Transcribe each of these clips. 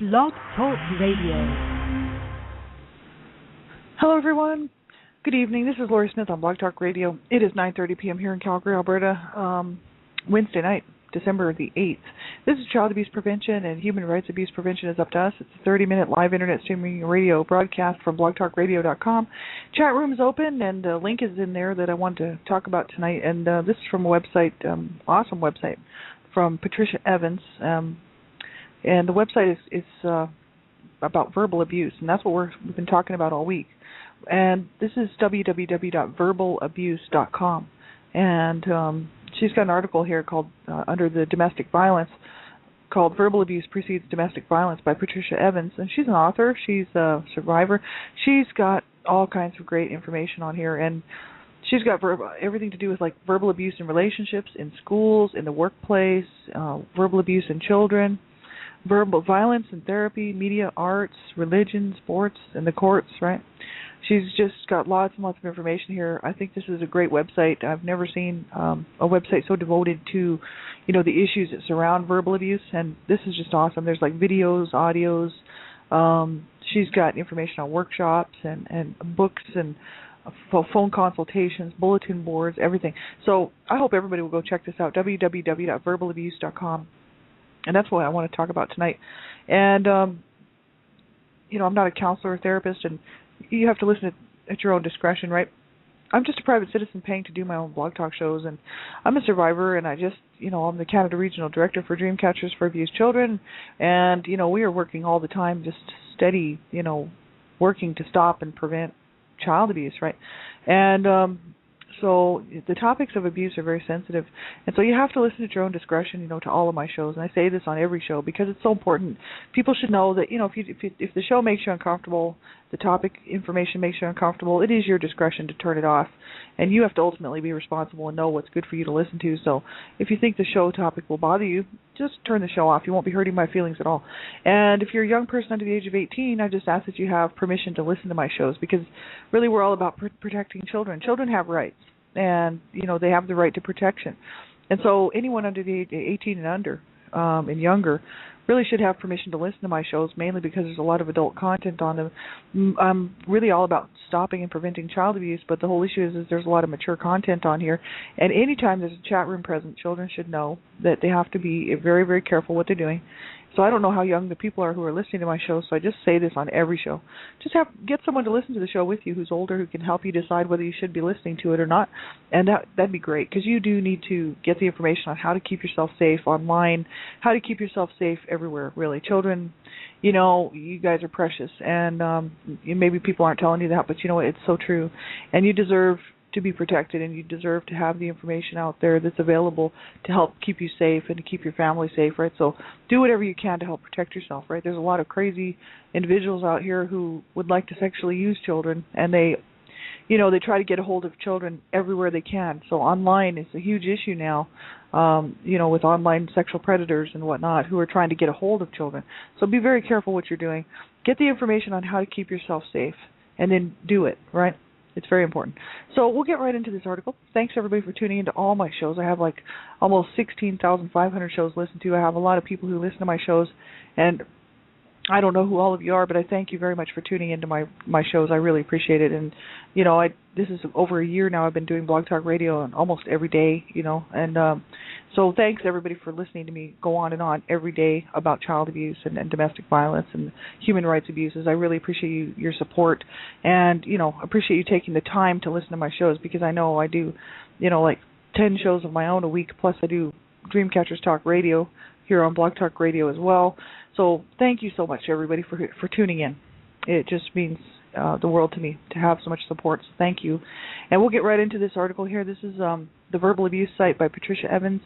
Blog Talk Radio. Hello, everyone. Good evening. This is Lori Smith on Blog Talk Radio. It is 9:30 p.m. here in Calgary, Alberta, Wednesday night, December the 8th. This is Child Abuse Prevention and Human Rights Abuse Prevention is Up to Us. It's a 30-minute live internet streaming radio broadcast from blogtalkradio.com. Chat room is open, and a link is in there that I want to talk about tonight. And this is from a website, awesome website, from Patricia Evans. And the website is about verbal abuse, and that's what we've been talking about all week. And this is www.verbalabuse.com. And she's got an article here called, under the domestic violence, called Verbal Abuse Precedes Domestic Violence by Patricia Evans. And she's an author. She's a survivor. She's got all kinds of great information on here. And she's got everything to do with like verbal abuse in relationships, in schools, in the workplace, verbal abuse in children, verbal violence in therapy, media, arts, religion, sports, and the courts, right? She's just got lots and lots of information here. I think this is a great website. I've never seen a website so devoted to, the issues that surround verbal abuse, and this is just awesome. There's like videos, audios. She's got information on workshops and books and phone consultations, bulletin boards, everything. So I hope everybody will go check this out, www.verbalabuse.com. And that's what I want to talk about tonight. And, I'm not a counselor or therapist, and you have to listen at your own discretion, right? I'm just a private citizen paying to do my own blog talk shows, and I'm a survivor, and I just, I'm the Canada Regional Director for Dreamcatchers for Abused Children, and, we are working all the time, just steady, working to stop and prevent child abuse, right? And so the topics of abuse are very sensitive, and so you have to listen at your own discretion, to all of my shows. And I say this on every show because it's so important. People should know that, if the show makes you uncomfortable, the topic information makes you uncomfortable, it is your discretion to turn it off, and you have to ultimately be responsible and know what's good for you to listen to. So if you think the show topic will bother you, just turn the show off. You won't be hurting my feelings at all. And if you're a young person under the age of 18, I just ask that you have permission to listen to my shows, because really we're all about protecting children. Children have rights, and they have the right to protection. And so anyone under the age 18 and under and younger really should have permission to listen to my shows, mainly because there's a lot of adult content on them. I'm really all about stopping and preventing child abuse, but the whole issue is there's a lot of mature content on here. And anytime there's a chat room present, children should know that they have to be very, very careful what they're doing. So I don't know how young the people are who are listening to my show, so I just say this on every show. Just get someone to listen to the show with you who's older, who can help you decide whether you should be listening to it or not. And that'd be great, because you do need to get the information on how to keep yourself safe online, how to keep yourself safe everywhere, really. Children, you guys are precious, and maybe people aren't telling you that, but you know what, it's so true. And you deserve to be protected, and you deserve to have the information out there that's available to help keep you safe and to keep your family safe, right? So do whatever you can to help protect yourself, right? There's a lot of crazy individuals out here who would like to sexually use children, and they try to get a hold of children everywhere they can. So online is a huge issue now, with online sexual predators and whatnot who are trying to get a hold of children. So be very careful what you're doing. Get the information on how to keep yourself safe, and then do it, right? It's very important. So we'll get right into this article. Thanks, everybody, for tuning into all my shows. I have like almost 16,500 shows listened to. I have a lot of people who listen to my shows, and I don't know who all of you are, but I thank you very much for tuning into my shows. I really appreciate it. And, this is over a year now I've been doing Blog Talk Radio almost every day, and so thanks, everybody, for listening to me go on and on every day about child abuse and domestic violence and human rights abuses. I really appreciate your support, and, appreciate you taking the time to listen to my shows, because I know I do, like 10 shows of my own a week, plus I do Dreamcatchers Talk Radio here on Blog Talk Radio as well. So thank you so much, everybody, for tuning in. It just means the world to me to have so much support, so thank you. And we'll get right into this article here. This is the Verbal Abuse site by Patricia Evans.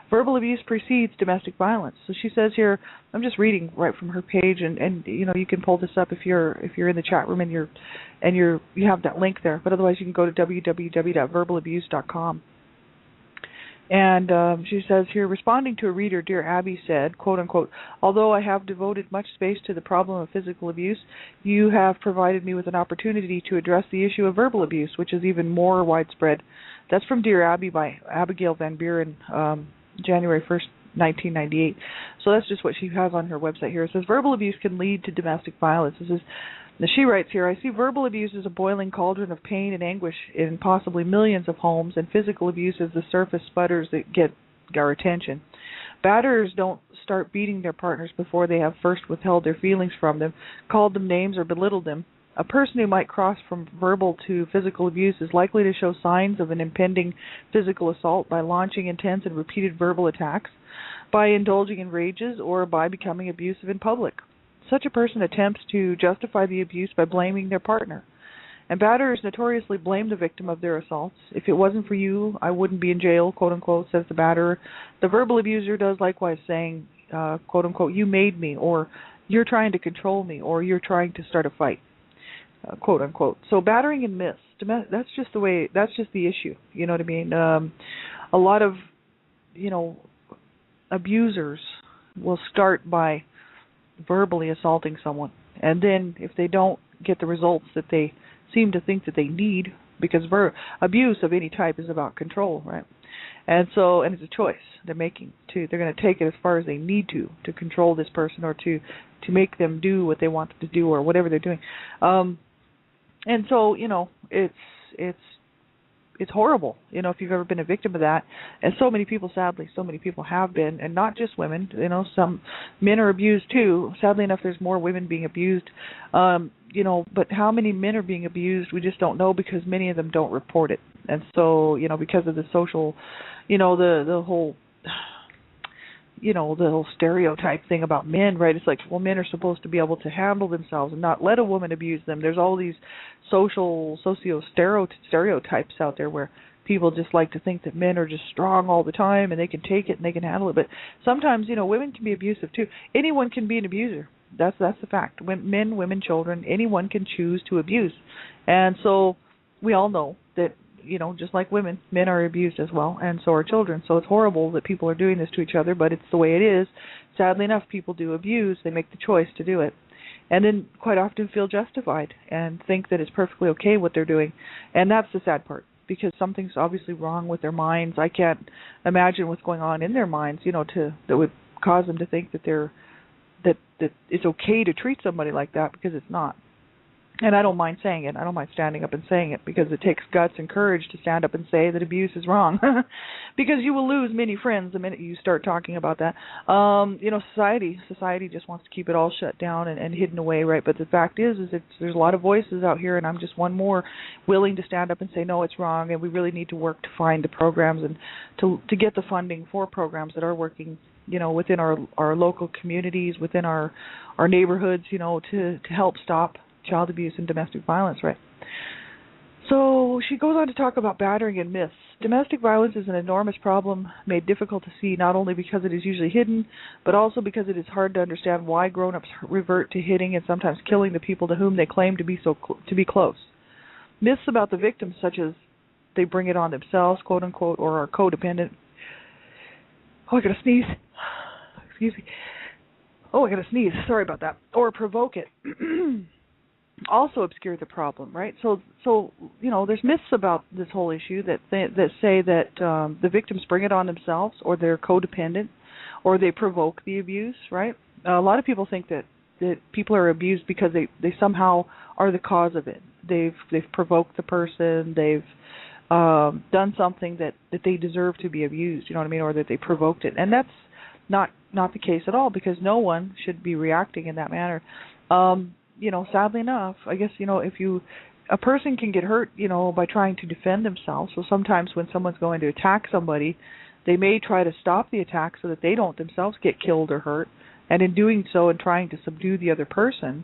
Verbal abuse precedes domestic violence. So she says here, I'm just reading right from her page, and you can pull this up if you're in the chat room and you have that link there. But otherwise, you can go to www.verbalabuse.com. And she says here, responding to a reader, Dear Abby said, quote unquote, although I have devoted much space to the problem of physical abuse, you have provided me with an opportunity to address the issue of verbal abuse, which is even more widespread. That's from Dear Abby by Abigail Van Buren, January 1st, 1998. So that's just what she has on her website here. It says verbal abuse can lead to domestic violence. This is, now she writes here, I see verbal abuse as a boiling cauldron of pain and anguish in possibly millions of homes, and physical abuse as the surface sputters that get our attention. Batterers don't start beating their partners before they have first withheld their feelings from them, called them names, or belittled them. A person who might cross from verbal to physical abuse is likely to show signs of an impending physical assault by launching intense and repeated verbal attacks, by indulging in rages, or by becoming abusive in public. Such a person attempts to justify the abuse by blaming their partner. And batterers notoriously blame the victim of their assaults. If it wasn't for you, I wouldn't be in jail, quote unquote, says the batterer. The verbal abuser does likewise, saying, quote unquote, you made me, or you're trying to control me, or you're trying to start a fight, quote unquote. So battering and myths, that's just the issue. You know what I mean? A lot of, abusers will start by verbally assaulting someone, and then if they don't get the results that they seem to think that they need, because abuse of any type is about control, right? And it's a choice they're making too. They're going to take it as far as they need to control this person, or to make them do what they want them to do, or whatever they're doing. And so, it's horrible, if you've ever been a victim of that. And so many people have been, and not just women. Some men are abused too. Sadly enough, there's more women being abused. But how many men are being abused, we just don't know, because many of them don't report it. And so, because of the social, the whole stereotype thing about men, right? It's like, well, men are supposed to be able to handle themselves and not let a woman abuse them. There's all these socio stereotypes out there where people just like to think that men are just strong all the time and they can take it and they can handle it. But sometimes, women can be abusive too. Anyone can be an abuser. That's the fact. Men, women, children, anyone can choose to abuse. And so we all know that, just like women, men are abused as well, and so are children. So it's horrible that people are doing this to each other, but it's the way it is. Sadly enough, people do abuse. They make the choice to do it, and then quite often feel justified and think that it's perfectly okay what they're doing. And that's the sad part, because something's obviously wrong with their minds. I can't imagine what's going on in their minds, that would cause them to think that that it's okay to treat somebody like that, because it's not. And I don't mind saying it. I don't mind standing up and saying it, because it takes guts and courage to stand up and say that abuse is wrong. Because you will lose many friends the minute you start talking about that. Society just wants to keep it all shut down and hidden away, right? But the fact is there's a lot of voices out here, and I'm just one more willing to stand up and say, no, it's wrong, and we really need to work to find the programs and to get the funding for programs that are working, within our local communities, within our neighborhoods, to help stop child abuse and domestic violence, right? So she goes on to talk about battering and myths. Domestic violence is an enormous problem made difficult to see, not only because it is usually hidden, but also because it is hard to understand why grown-ups revert to hitting and sometimes killing the people to whom they claim to be to be close. Myths about the victims, such as they bring it on themselves, quote unquote, or are codependent. Oh, I gotta sneeze. Excuse me. Oh, I gotta sneeze. Sorry about that. Or provoke it. Also obscure the problem, right? So there's myths about this whole issue that say that the victims bring it on themselves, or they're codependent, or they provoke the abuse, right? A lot of people think that people are abused because they somehow are the cause of it. They've provoked the person, they've done something that they deserve to be abused, you know what I mean, or that they provoked it. And that's not the case at all, because no one should be reacting in that manner. Sadly enough, I guess, a person can get hurt, by trying to defend themselves. So sometimes when someone's going to attack somebody, they may try to stop the attack so that they don't themselves get killed or hurt. And in doing so and trying to subdue the other person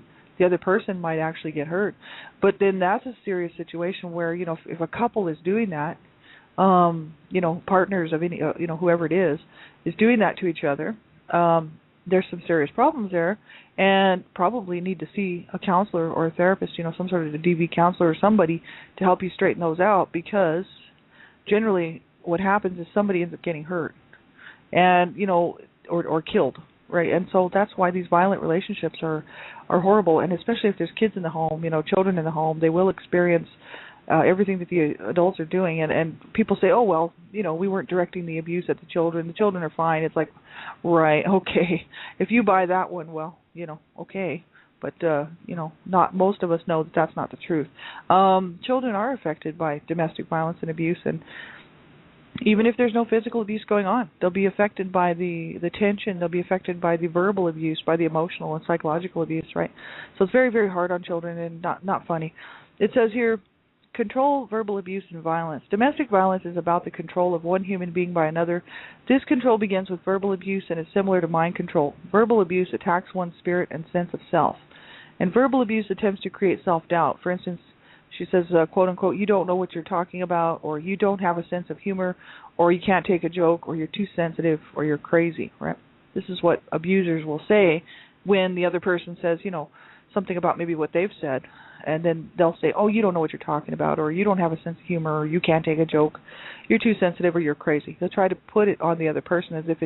might actually get hurt. But then that's a serious situation where, if a couple is doing that, partners of any, whoever it is doing that to each other, there's some serious problems there, and probably need to see a counselor or a therapist, some sort of a DV counselor or somebody to help you straighten those out, because generally what happens is somebody ends up getting hurt and, or killed, right? And so that's why these violent relationships are horrible, and especially if there's kids in the home, children in the home, they will experience everything that the adults are doing, and people say, oh well, we weren't directing the abuse at the children are fine. It's like, right, okay, if you buy that one, well, okay, but not most of us know that that's not the truth. Children are affected by domestic violence and abuse, and even if there's no physical abuse going on, they'll be affected by the tension. They'll be affected by the verbal abuse, by the emotional and psychological abuse, right? So it's very, very hard on children and not funny. It says here, control verbal abuse and violence. Domestic violence is about the control of one human being by another. This control begins with verbal abuse and is similar to mind control. Verbal abuse attacks one's spirit and sense of self. And verbal abuse attempts to create self-doubt. For instance, she says, quote unquote, you don't know what you're talking about, or you don't have a sense of humor, or you can't take a joke, or you're too sensitive, or you're crazy, right? This is what abusers will say when the other person says, something about maybe what they've said, and then they'll say, oh, you don't know what you're talking about, or you don't have a sense of humor, or you can't take a joke, you're too sensitive, or you're crazy. They'll try to put it on the other person as if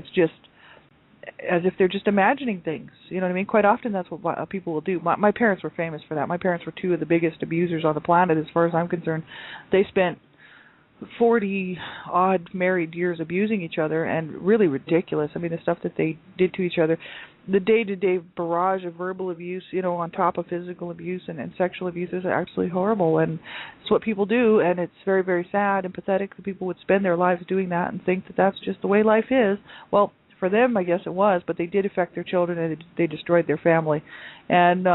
they're just imagining things. You know what I mean? Quite often that's what people will do. My parents were famous for that. My parents were two of the biggest abusers on the planet as far as I'm concerned. They spent 40-odd married years abusing each other, and really ridiculous. I mean, the stuff that they did to each other, the day-to-day barrage of verbal abuse, on top of physical abuse and sexual abuse is absolutely horrible, and it's what people do, and it's very, very sad and pathetic that people would spend their lives doing that and think that that's just the way life is. Well, for them, I guess it was, but they did affect their children, and they destroyed their family. And,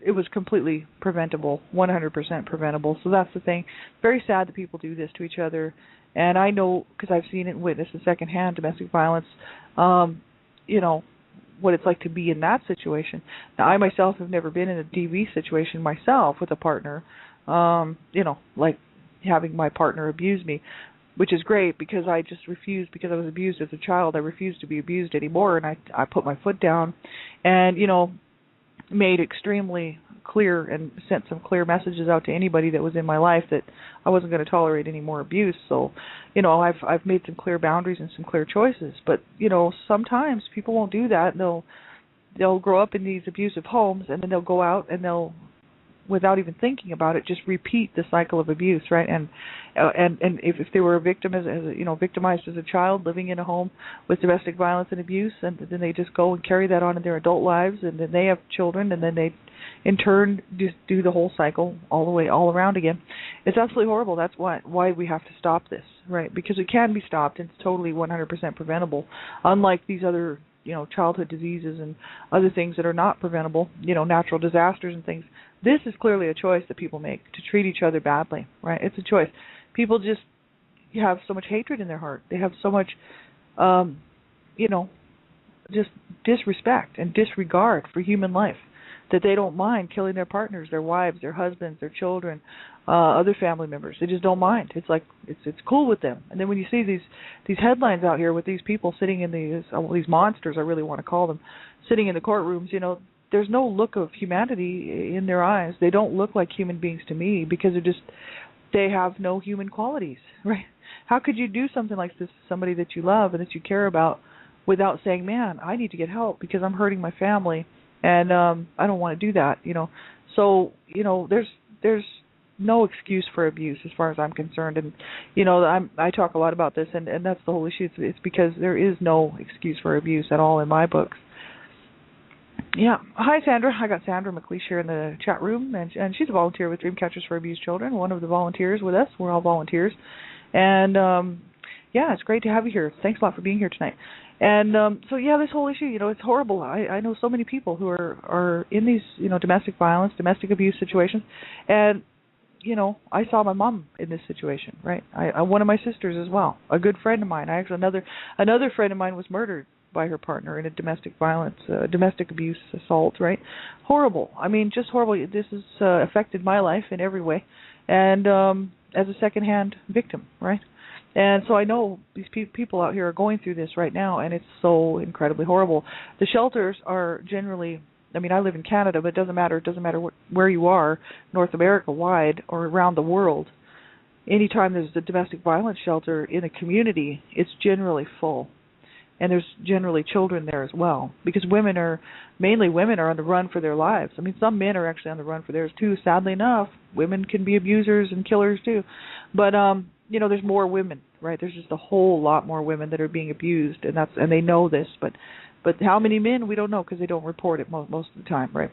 it was completely preventable, 100% preventable. So that's the thing. Very sad that people do this to each other. And I know, because I've seen it and witnessed it secondhand, domestic violence, what it's like to be in that situation. Now, I myself have never been in a DV situation myself with a partner, like having my partner abuse me, which is great because I just refused, because I was abused as a child. I refused to be abused anymore, and I put my foot down and, made extremely clear and sent some clear messages out to anybody that was in my life that I wasn't going to tolerate any more abuse. So, I've made some clear boundaries and some clear choices. But, sometimes people won't do that. They'll grow up in these abusive homes, and then they'll go out and they'll, without even thinking about it, just repeat the cycle of abuse, right? And if they were a victim victimized as a child living in a home with domestic violence and abuse, and then they just go and carry that on in their adult lives, and then they have children, and then they in turn just do the whole cycle all around again. It's absolutely horrible. That's why we have to stop this, right? Because it can be stopped, and it's totally 100% preventable. Unlike these other childhood diseases and other things that are not preventable, natural disasters and things. This is clearly a choice that people make, to treat each other badly, right? It's a choice. People just have so much hatred in their heart. They have so much, just disrespect and disregard for human life that they don't mind killing their partners, their wives, their husbands, their children, other family members. They just don't mind. It's like it's cool with them. And then when you see these headlines out here with these people sitting in these monsters, I really want to call them, sitting in the courtrooms, there's no look of humanity in their eyes. They don't look like human beings to me, because they have no human qualities, right? How could you do something like this to somebody that you love and that you care about without saying, man, I need to get help because I'm hurting my family, and I don't want to do that, So, there's no excuse for abuse as far as I'm concerned. And, I talk a lot about this, and that's the whole issue. It's because there is no excuse for abuse at all in my books. Yeah. Hi, Sandra. I got Sandra McLeish here in the chat room, and she's a volunteer with Dreamcatchers for Abused Children, one of the volunteers with us. We're all volunteers. And, it's great to have you here. Thanks a lot for being here tonight. And this whole issue, it's horrible. I know so many people who are in these, domestic violence, domestic abuse situations. And, I saw my mom in this situation, right? One of my sisters as well, a good friend of mine. Another friend of mine was murdered by her partner in a domestic violence, domestic abuse assault, right? Horrible. I mean, just horrible. This has affected my life in every way, and as a secondhand victim, right? And so I know these people out here are going through this right now, and it's so incredibly horrible. The shelters are generally, I live in Canada, but it doesn't matter. It doesn't matter where you are, North America wide or around the world. Anytime there's a domestic violence shelter in a community, it's generally full. And there's generally children there as well, because mainly women are on the run for their lives. I mean, some men are actually on the run for theirs too. Sadly enough, women can be abusers and killers too. But there's more women, right? There's just a whole lot more women that are being abused, and they know this, but how many men, we don't know, because they don't report it most of the time, right?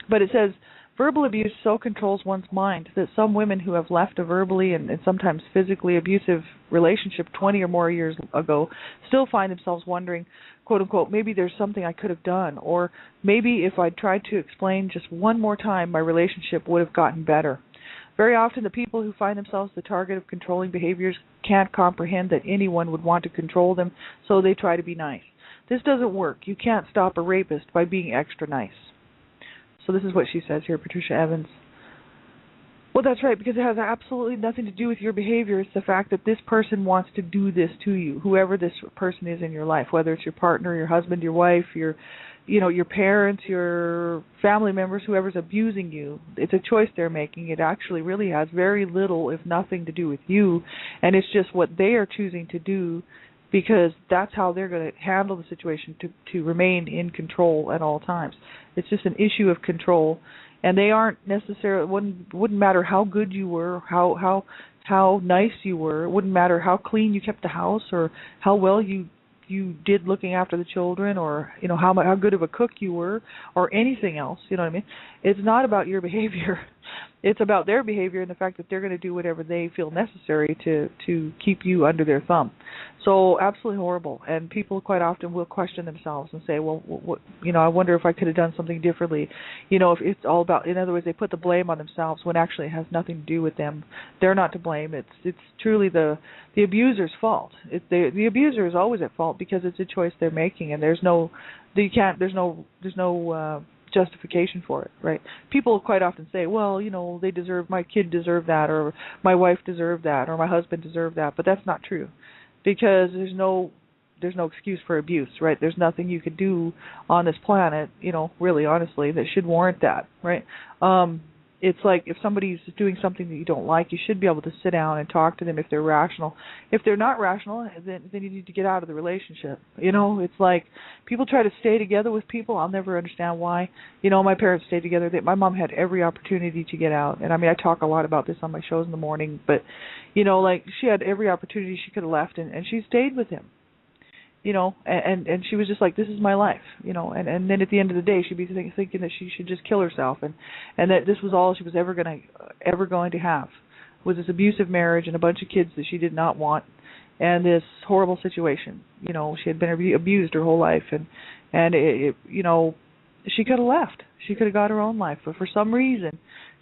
But it says, verbal abuse so controls one's mind that some women who have left a verbally and sometimes physically abusive relationship 20 or more years ago still find themselves wondering, quote unquote, maybe there's something I could have done, or maybe if I'd tried to explain just one more time, my relationship would have gotten better. Very often the people who find themselves the target of controlling behaviors can't comprehend that anyone would want to control them, so they try to be nice. This doesn't work. You can't stop a rapist by being extra nice. So this is what she says here, Patricia Evans. Well, that's right, because it has absolutely nothing to do with your behavior. It's the fact that this person wants to do this to you, whoever this person is in your life, whether it's your partner, your husband, your wife, your parents, your family members, whoever's abusing you. It's a choice they're making. It actually really has very little, if nothing, to do with you, and it's just what they are choosing to do, because that's how they're going to handle the situation to remain in control at all times. It's just an issue of control, and they aren't necessarily, wouldn't matter how good you were, how nice you were. It wouldn't matter how clean you kept the house, or how well you did looking after the children, or how good of a cook you were, or anything else. You know what I mean? It's not about your behavior. It's about their behavior and the fact that they're going to do whatever they feel necessary to keep you under their thumb. So absolutely horrible. And people quite often will question themselves and say, well, what, I wonder if I could have done something differently. If it's all about, in other words, they put the blame on themselves when actually it has nothing to do with them. They're not to blame. It's truly the abuser's fault. The abuser is always at fault because it's a choice they're making, and there's no justification for it, right? People quite often say, well, my kid deserved that, or my wife deserved that, or my husband deserved that, but that's not true, because there's no excuse for abuse, right? There's nothing you could do on this planet, really honestly, that should warrant that, right? It's like if somebody's doing something that you don't like, you should be able to sit down and talk to them if they're rational. If they're not rational, then you need to get out of the relationship. It's like people try to stay together with people. I'll never understand why. My parents stayed together. My mom had every opportunity to get out. And I mean, I talk a lot about this on my shows in the morning, but, she had every opportunity she could have left, and she stayed with him. And she was just like, this is my life, and then at the end of the day, she'd be thinking that she should just kill herself, and that this was all she was ever going to have, was this abusive marriage and a bunch of kids that she did not want, and this horrible situation. She had been abused her whole life, and she could have left. She could have got her own life, but for some reason,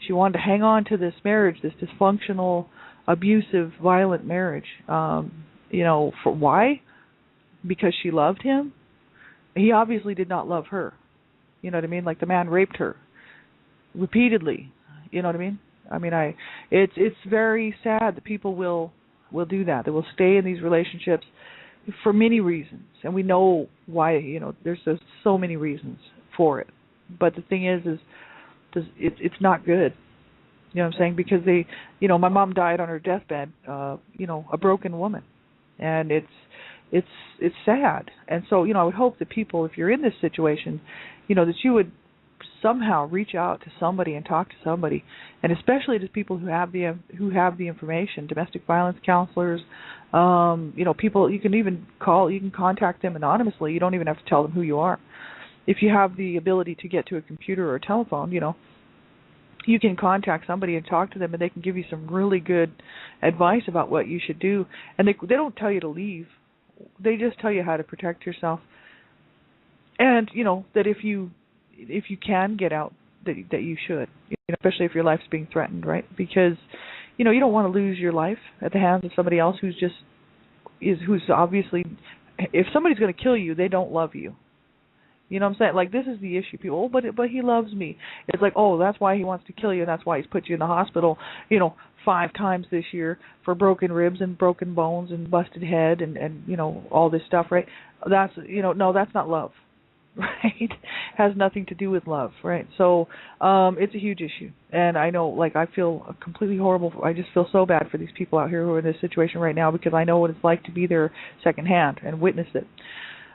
she wanted to hang on to this marriage, this dysfunctional, abusive, violent marriage. For why? Because she loved him? He obviously did not love her. You know what I mean? Like, the man raped her repeatedly. You know what I mean? It's very sad that people will do that. They will stay in these relationships for many reasons, and we know why. There's just so many reasons for it. But the thing is it's not good. You know what I'm saying? Because my mom died on her deathbed. A broken woman, and it's sad. And so, I would hope that people, if you're in this situation, that you would somehow reach out to somebody and talk to somebody, and especially to people who have the information, domestic violence counselors, people you can even call, you can contact them anonymously. You don't even have to tell them who you are. If you have the ability to get to a computer or a telephone, you can contact somebody and talk to them, and they can give you some really good advice about what you should do. And they don't tell you to leave. They just tell you how to protect yourself, and that if you can get out, that you should, especially if your life's being threatened, right? Because you don't want to lose your life at the hands of somebody else who's obviously, if somebody's going to kill you, they don't love you. You know what I'm saying? Like, this is the issue. People, but he loves me. It's like, oh, that's why he wants to kill you, and that's why he's put you in the hospital, 5 times this year for broken ribs and broken bones and busted head and all this stuff, right? That's, no, that's not love. right, has nothing to do with love, right? So it's a huge issue. And I know, like, I feel completely horrible. I just feel so bad for these people out here who are in this situation right now because I know what it's like to be there secondhand and witness it.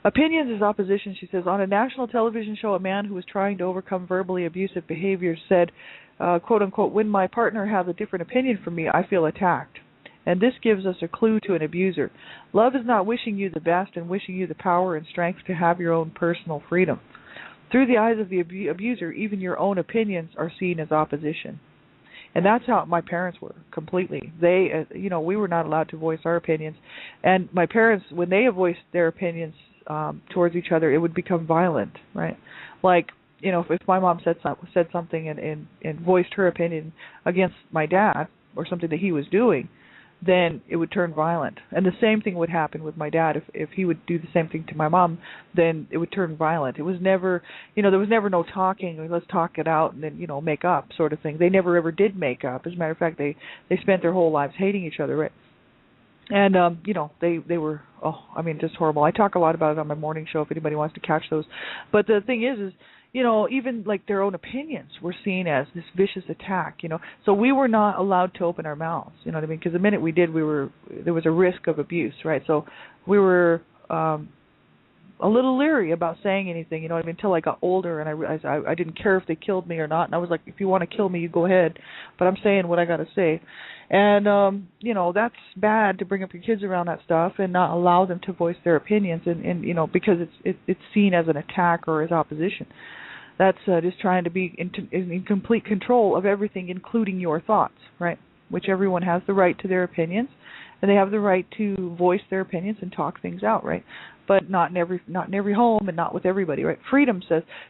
Opinions is opposition, she says. On a national television show, a man who was trying to overcome verbally abusive behavior said, quote unquote, when my partner has a different opinion from me, I feel attacked. And this gives us a clue to an abuser. Love is not wishing you the best and wishing you the power and strength to have your own personal freedom. Through the eyes of the abuser, even your own opinions are seen as opposition. And that's how my parents were, completely. They, we were not allowed to voice our opinions. And my parents, when they voiced their opinions towards each other, it would become violent, right? Like, if my mom said something and voiced her opinion against my dad or something that he was doing, then it would turn violent. And the same thing would happen with my dad. If he would do the same thing to my mom, then it would turn violent. It was never, there was never no talking, or let's talk it out and then, make up sort of thing. They never ever did make up. As a matter of fact, they spent their whole lives hating each other, right? And, they were, just horrible. I talk a lot about it on my morning show if anybody wants to catch those. But the thing is even like their own opinions were seen as this vicious attack, So we were not allowed to open our mouths, you know what I mean? Because the minute we did, there was a risk of abuse, right? So we were a little leery about saying anything, you know what I mean? Until I got older and I realized I didn't care if they killed me or not. And I was like, if you want to kill me, you go ahead. But I'm saying what I got to say. And, that's bad to bring up your kids around that stuff and not allow them to voice their opinions and because it's seen as an attack or as opposition. That's just trying to be in complete control of everything, including your thoughts, right? Which everyone has the right to their opinions, and they have the right to voice their opinions and talk things out, right? But not in every home and not with everybody, right? Freedom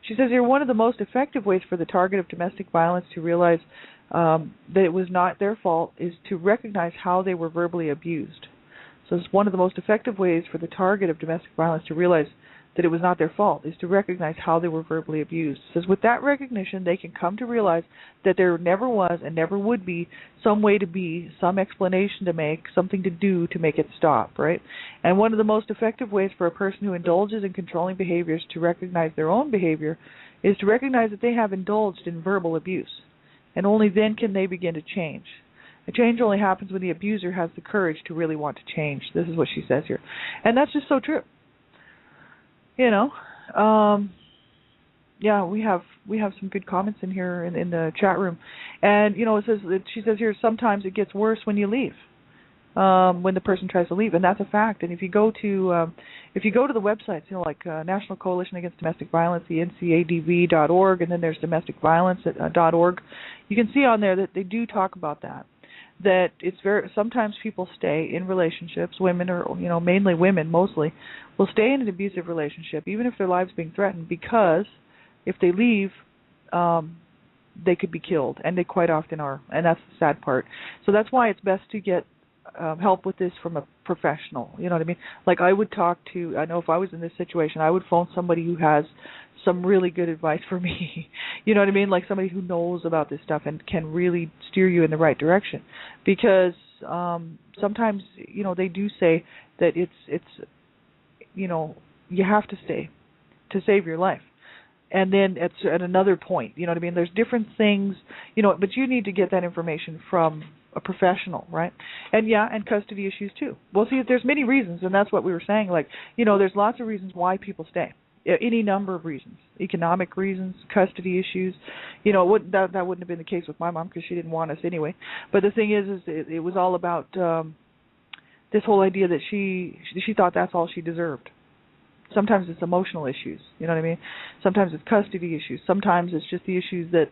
she says here, one of the most effective ways for the target of domestic violence to realize that it was not their fault is to recognize how they were verbally abused. So it's one of the most effective ways for the target of domestic violence to realize that it was not their fault, is to recognize how they were verbally abused. It says with that recognition, they can come to realize that there never was and never would be some way to be, some explanation to make, something to do to make it stop, right? And one of the most effective ways for a person who indulges in controlling behaviors to recognize their own behavior is to recognize that they have indulged in verbal abuse. And only then can they begin to change. A change only happens when the abuser has the courage to really want to change. This is what she says here. And that's just so true. We have some good comments in here in the chat room, and she says here sometimes it gets worse when you leave, when the person tries to leave, and that's a fact. And if you go to the websites, like National Coalition Against Domestic Violence, the NCADV.org, and then there's domesticviolence.org, you can see on there that they do talk about that. That it's sometimes people stay in relationships, women or mainly women mostly, will stay in an abusive relationship even if their lives being threatened, because if they leave, they could be killed, and they quite often are, and that's the sad part. So that's why it's best to get help with this from a professional. You know what I mean? Like I know if I was in this situation, I would phone somebody who has some really good advice for me. You know what I mean? Like somebody who knows about this stuff and can really steer you in the right direction. Because sometimes, they do say that it's you have to stay to save your life. And then at another point, you know what I mean? There's different things, but you need to get that information from a professional, right? And and custody issues too. Well, see, there's many reasons, and that's what we were saying. Like, there's lots of reasons why people stay. Any number of reasons, economic reasons, custody issues. That wouldn't have been the case with my mom because she didn't want us anyway. But the thing is it was all about this whole idea that she thought that's all she deserved. Sometimes it's emotional issues, you know what I mean? Sometimes it's custody issues. Sometimes it's just the issues that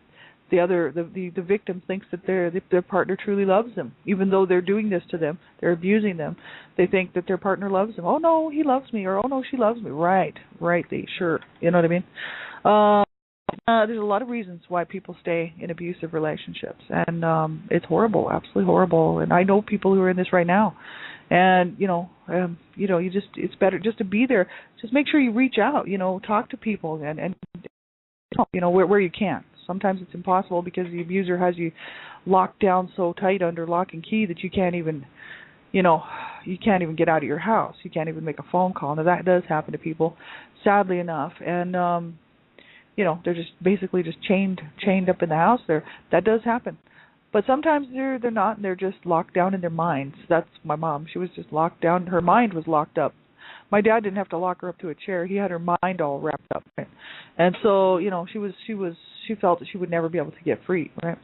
the victim thinks that their partner truly loves them, even though they're doing this to them, they're abusing them. They think that their partner loves them. Oh no, he loves me, or oh no, she loves me. Right, sure, you know what I mean. There's a lot of reasons why people stay in abusive relationships, and it's horrible, absolutely horrible. And I know people who are in this right now, and it's better just to be there. Just make sure you reach out, talk to people, and where you can. Sometimes it's impossible because the abuser has you locked down so tight under lock and key that you can't even you know, you can't even get out of your house. You can't even make a phone call. Now that does happen to people, sadly enough. And you know, they're just basically just chained up in the house there. That does happen. But sometimes they're not, and they're just locked down in their minds. That's my mom. She was just locked down. Her mind was locked up. My dad didn't have to lock her up to a chair. He had her mind all wrapped up, right? And so, you know, she felt that she would never be able to get free, right?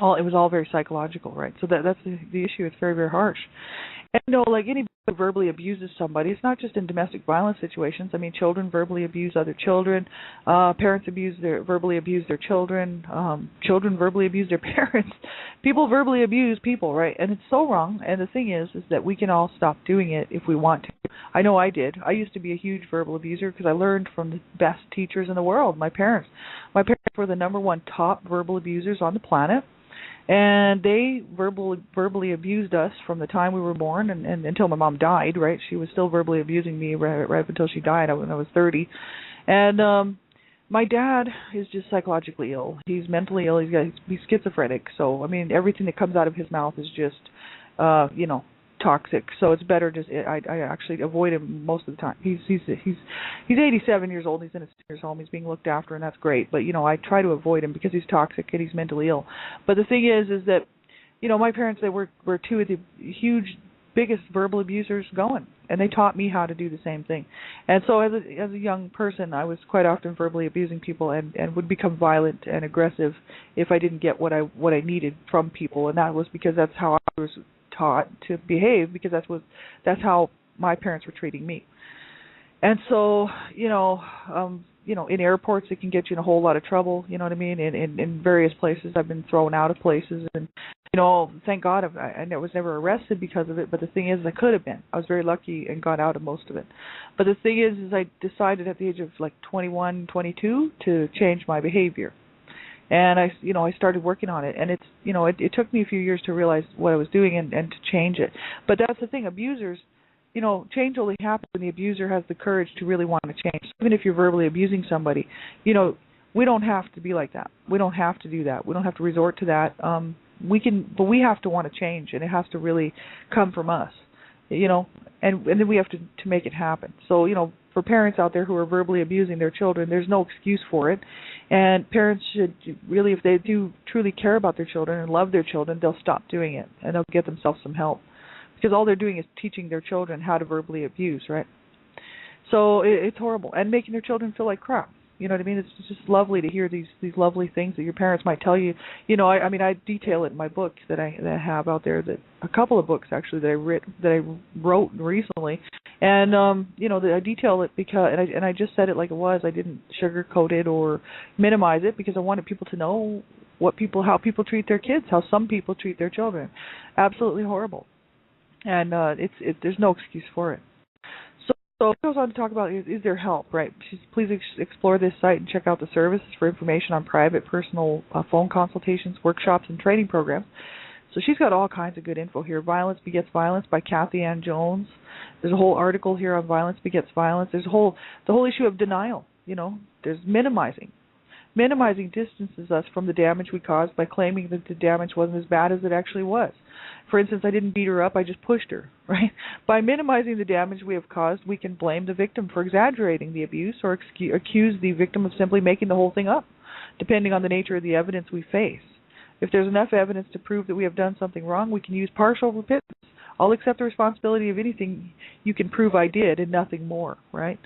It was all very psychological, right? So that's the issue. It's very, very harsh. And you know, like anybody who verbally abuses somebody, it's not just in domestic violence situations. I mean, children verbally abuse other children, parents verbally abuse their children, children verbally abuse their parents. People verbally abuse people, right? And it's so wrong. And the thing is that we can all stop doing it if we want to. I know I did. I used to be a huge verbal abuser because I learned from the best teachers in the world, my parents. My parents were the number one top verbal abusers on the planet. And they verbally abused us from the time we were born and until my mom died, right? She was still verbally abusing me right up until she died when I was 30. And my dad is just psychologically ill. He's mentally ill. He's schizophrenic. So, I mean, everything that comes out of his mouth is just, you know, toxic. So it's better just I actually avoid him most of the time. He's 87 years old. He's in a seniors home. He's being looked after, and that's great. But you know, I try to avoid him because he's toxic and he's mentally ill. But the thing is that, you know, my parents, they were two of the biggest verbal abusers going, and they taught me how to do the same thing. And so as a young person, I was quite often verbally abusing people and would become violent and aggressive if I didn't get what I needed from people, and that was because that's how I was taught to behave, because that's how my parents were treating me. And so, you know, in airports it can get you in a whole lot of trouble, you know what I mean? In various places I've been thrown out of places, and you know, thank God I was never arrested because of it, but the thing is I could have been. I was very lucky and got out of most of it. But the thing is I decided at the age of like 21, 22 to change my behavior. And I started working on it, and it's, you know, it took me a few years to realize what I was doing and to change it. But that's the thing, abusers, you know, change only happens when the abuser has the courage to really want to change. Even if you're verbally abusing somebody, you know, we don't have to be like that. We don't have to do that. We don't have to resort to that. But we have to want to change, and it has to really come from us, you know, and then we have to make it happen. So, you know, for parents out there who are verbally abusing their children, there's no excuse for it. And parents should really, if they do truly care about their children and love their children, they'll stop doing it and they'll get themselves some help. Because all they're doing is teaching their children how to verbally abuse, right? So it's horrible. And making their children feel like crap. You know what I mean? It's just lovely to hear these lovely things that your parents might tell you. You know, I mean, I detail it in my book that I have out there, that a couple of books actually that I wrote recently, and you know, that I detail it because and I just said it like it was. I didn't sugarcoat it or minimize it because I wanted people to know how people treat their kids, how some people treat their children. Absolutely horrible, and there's no excuse for it. So it goes on to talk about is there help, right? Please explore this site and check out the services for information on private, personal phone consultations, workshops, and training programs. So she's got all kinds of good info here. Violence Begets Violence by Kathy Ann Jones. There's a whole article here on violence begets violence. There's the whole issue of denial. You know, there's minimizing. Minimizing distances us from the damage we caused by claiming that the damage wasn't as bad as it actually was. For instance, I didn't beat her up, I just pushed her, right? By minimizing the damage we have caused, we can blame the victim for exaggerating the abuse or accuse the victim of simply making the whole thing up, depending on the nature of the evidence we face. If there's enough evidence to prove that we have done something wrong, we can use partial repentance. I'll accept the responsibility of anything you can prove I did and nothing more, right?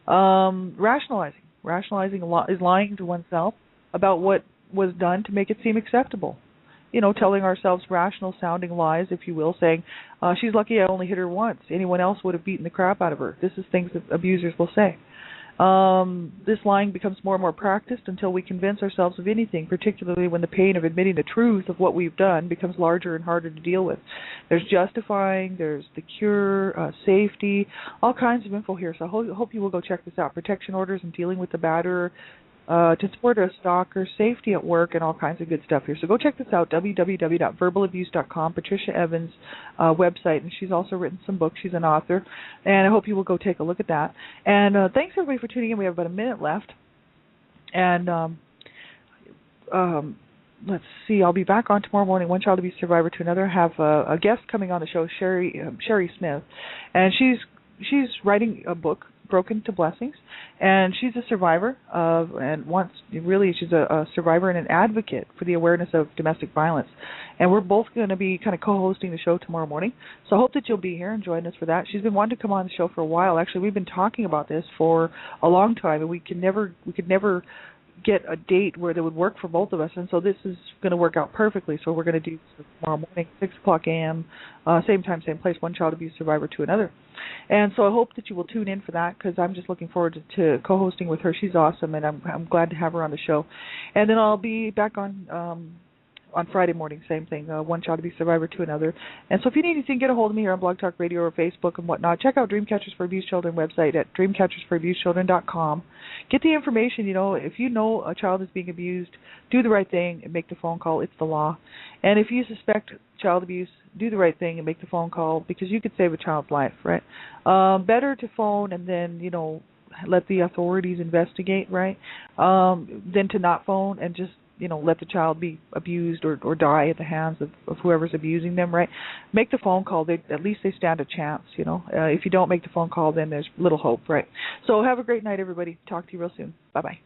Rationalizing. Rationalizing is lying to oneself about what was done to make it seem acceptable. You know, telling ourselves rational-sounding lies, if you will, saying, she's lucky I only hit her once. Anyone else would have beaten the crap out of her. This is things that abusers will say. This lying becomes more and more practiced until we convince ourselves of anything, particularly when the pain of admitting the truth of what we've done becomes larger and harder to deal with. There's justifying, there's the cure, safety, all kinds of info here. So I hope you will go check this out. Protection orders and dealing with the batterer, to support a stalker, safety at work, and all kinds of good stuff here. So go check this out, www.verbalabuse.com, Patricia Evans' website, and she's also written some books. She's an author, and I hope you will go take a look at that. And thanks, everybody, for tuning in. We have about a minute left. And let's see, I'll be back on tomorrow morning, One Child Abuse Survivor to Another. Have a guest coming on the show, Sherry Smith, and she's writing a book, Broken to Blessings, and she's a survivor of, and she's a survivor and an advocate for the awareness of domestic violence. And we're both going to be kind of co-hosting the show tomorrow morning, so I hope that you'll be here and join us for that. She's been wanting to come on the show for a while. Actually, we've been talking about this for a long time, and we could never get a date where that would work for both of us, and so this is going to work out perfectly. So we're going to do this tomorrow morning, 6 o'clock a.m., same time, same place, One Child Abuse Survivor to Another. And so I hope that you will tune in for that, because I'm just looking forward to co-hosting with her. She's awesome, and I'm glad to have her on the show. And then I'll be back on Friday morning, same thing, One Child Abuse Survivor to Another. And so if you need anything, get a hold of me here on Blog Talk Radio or Facebook and whatnot. Check out Dreamcatchers for Abused Children website at dreamcatchersforabusedchildren.com. Get the information. If you know a child is being abused, do the right thing and make the phone call. It's the law. And if you suspect child abuse, do the right thing and make the phone call, because you could save a child's life, right? Better to phone and then, let the authorities investigate, right? Than to not phone and just let the child be abused or die at the hands of whoever's abusing them, right? Make the phone call. At least they stand a chance, If you don't make the phone call, then there's little hope, right? So have a great night, everybody. Talk to you real soon. Bye-bye.